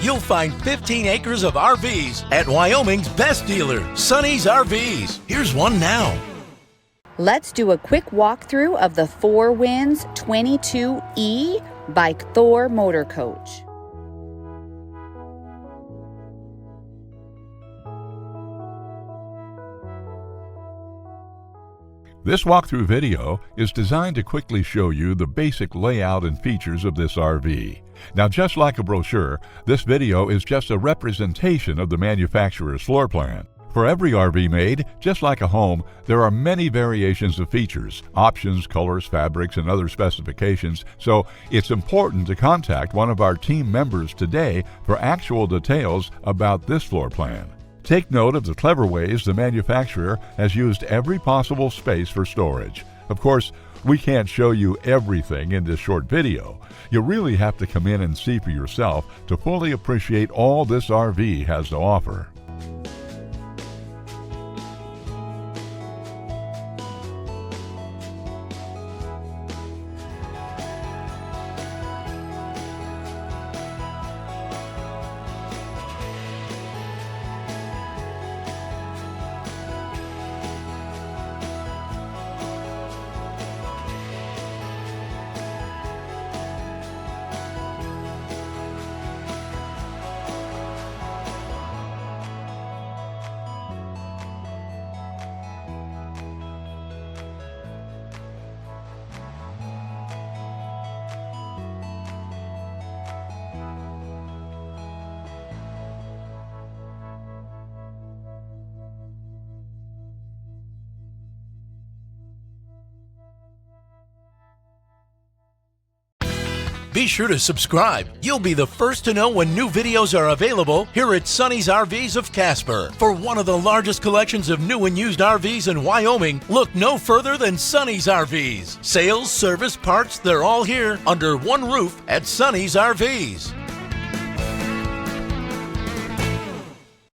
you'll find 15 acres of RVs at Wyoming's best dealer, Sonny's RVs. Here's one now. Let's do a quick walkthrough of the Thor Winds-22E by Thor Motor Coach. This walkthrough video is designed to quickly show you the basic layout and features of this RV. Now, just like a brochure, this video is just a representation of the manufacturer's floor plan. For every RV made, just like a home, there are many variations of features, options, colors, fabrics, and other specifications, so it's important to contact one of our team members today for actual details about this floor plan. Take note of the clever ways the manufacturer has used every possible space for storage. Of course, we can't show you everything in this short video. You really have to come in and see for yourself to fully appreciate all this RV has to offer. Be sure to subscribe. You'll be the first to know when new videos are available here at Sonny's RVs of Casper. For one of the largest collections of new and used RVs in Wyoming, look no further than Sonny's RVs. Sales, service, parts, they're all here under one roof at Sonny's RVs.